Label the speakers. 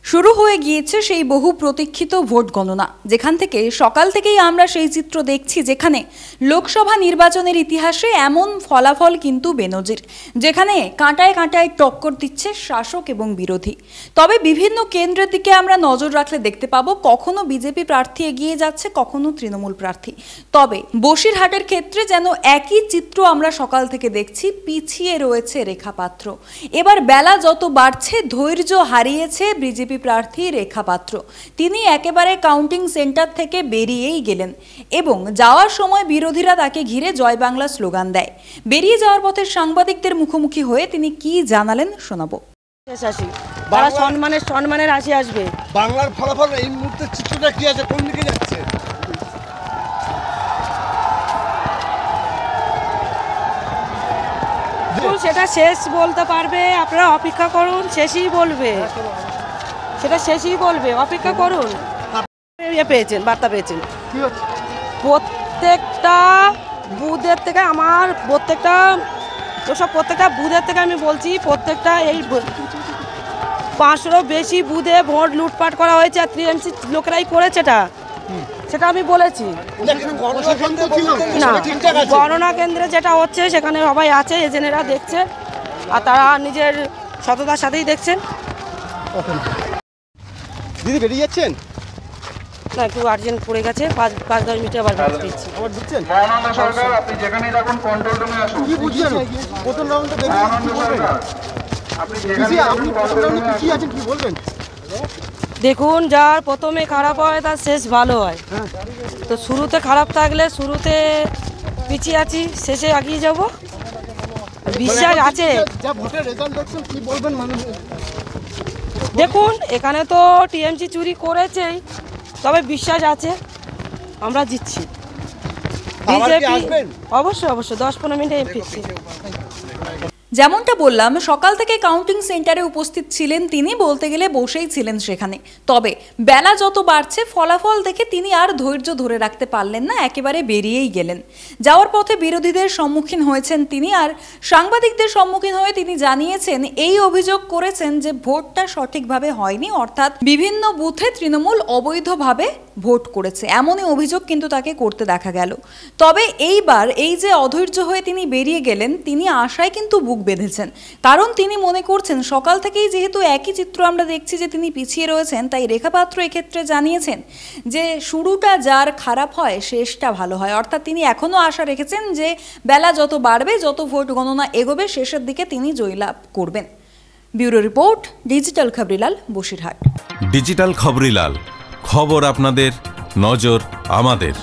Speaker 1: শুরু হয়ে গিয়েছে সেই বহু প্রতীক্ষিত ভোট গণনা, যেখান থেকে সকাল থেকেই আমরা সেই চিত্র দেখছি, যেখানে লোকসভা নির্বাচনের ইতিহাসে এমন ফলাফল কিন্তু বেনজির, যেখানে কাঁটায় কাঁটায় টক্কর দিচ্ছে শাসক এবং বিরোধী। তবে বিভিন্ন কেন্দ্রের দিকে আমরা নজর রাখলে দেখতে পাবো কখনো বিজেপি প্রার্থী এগিয়ে যাচ্ছে, কখনো তৃণমূল প্রার্থী। তবে বসিরহাটের ক্ষেত্রে যেন একই চিত্র আমরা সকাল থেকে দেখছি, পিছিয়ে রয়েছে রেখা পাত্র। এবার বেলা যত বাড়ছে ধৈর্য হারিয়েছে বিজেপি প্রার্থী রেখা পাত্র। তিনি একেবারে কাউন্টিং সেন্টার থেকে বেরিয়েই গেলেন এবং যাওয়ার সময় বিরোধীরা তাকে ঘিরে জয় বাংলা স্লোগান দেয়। বেরিয়ে যাওয়ার পথে সাংবাদিকদের মুখোমুখি হয়ে তিনি কি জানালেন শোনাবো।
Speaker 2: সম্মানের হাসি আসবে।
Speaker 3: বাংলার ফলাফল এই মুহূর্তে চিত্রটা কি আছে, কোন দিকে যাচ্ছে?
Speaker 2: সেটা শেষ বলতে পারবে, আপনারা অপেক্ষা করুন, শেষই বলবে, সেটা শেষই বলবে, অপেক্ষা করুন। পেয়েছেন, বার্তা পেয়েছেন প্রত্যেকটা বুথের থেকে, আমার প্রত্যেকটা বুথের থেকে আমি বলছি, প্রত্যেকটা এই 500 বেশি বুথে ভোট লুটপাট করা হয়েছে, আর টিএমসি লোকেরাই করেছে, সেটা আমি বলেছি। না, গণনা কেন্দ্রে যেটা হচ্ছে সেখানে সবাই আছে, এজেন্টরা দেখছে, আর তারা নিজের সততার সাথেই দেখছেন।
Speaker 3: দিদি বেরিয়ে যাচ্ছেন?
Speaker 2: না, একটু আর্জেন্ট পড়ে গেছে, 5-10 মিনিটে আবার দিচ্ছি।
Speaker 3: আবার ঢুকছেন?
Speaker 4: আপনি যেখানেই থাকুন কন্ট্রোল রুমে আসুন।
Speaker 3: কি বুঝছেন? প্রথম রাউন্ডে দেখবেন কি বলবেন? আপনি প্রথম রাউন্ডে কি আছেন, কি বলবেন?
Speaker 2: দেখুন, যার প্রথমে খারাপ হয় তার শেষ ভালো হয়। তো শুরুতে খারাপ থাকলে শুরুতে পিছিয়ে আছি, শেষে এগিয়ে যাব, বিশ্বাস আছে।
Speaker 3: যা ভোটের রেজাল্ট দেখছেন কি বলবেন?
Speaker 2: দেখুন, এখানে তো টিএমসি চুরি করেছেই, তবে বিশ্বাস আছে আমরা জিতছি। বিজেপি অবশ্যই 10-15 মিনিটে ফিরছি।
Speaker 1: যেমনটা বললাম, সকাল থেকে কাউন্টিং সেন্টারে উপস্থিত ছিলেন তিনি, বলতে গেলে বসেই ছিলেন সেখানে। তবে বেলা যত বাড়ছে ফলাফল দেখে তিনি আর ধৈর্য ধরে রাখতে পারলেন না, একেবারে বেরিয়েই গেলেন। যাওয়ার পথে বিরোধীদের সম্মুখীন হয়েছেন তিনি, আর সাংবাদিকদের সম্মুখীন হয়ে তিনি জানিয়েছেন, এই অভিযোগ করেছেন যে ভোটটা সঠিকভাবে হয়নি, অর্থাৎ বিভিন্ন বুথে তৃণমূল অবৈধভাবে ভোট করেছে, এমনই অভিযোগ কিন্তু তাকে করতে দেখা গেল। তবে এইবার এই যে অধৈর্য হয়ে তিনি বেরিয়ে গেলেন, তিনি আশায় কিন্তু বুক বেঁধেছেন, কারণ তিনি মনে করছেন সকাল থেকেই যেহেতু একই চিত্র আমরা দেখছি যে তিনি পিছিয়ে রয়েছেন, তাই রেখা পাত্র এক্ষেত্রে জানিয়েছেন যে শুরুটা যার খারাপ হয় শেষটা ভালো হয়। অর্থাৎ তিনি এখনও আশা রেখেছেন যে বেলা যত বাড়বে, যত ভোট গণনা এগোবে, শেষের দিকে তিনি জয়লাভ করবেন। Bureau report, digital Khabrilal, Basirhat.
Speaker 5: Digital Khabrilal, খবর আপনাদের, নজর আমাদের।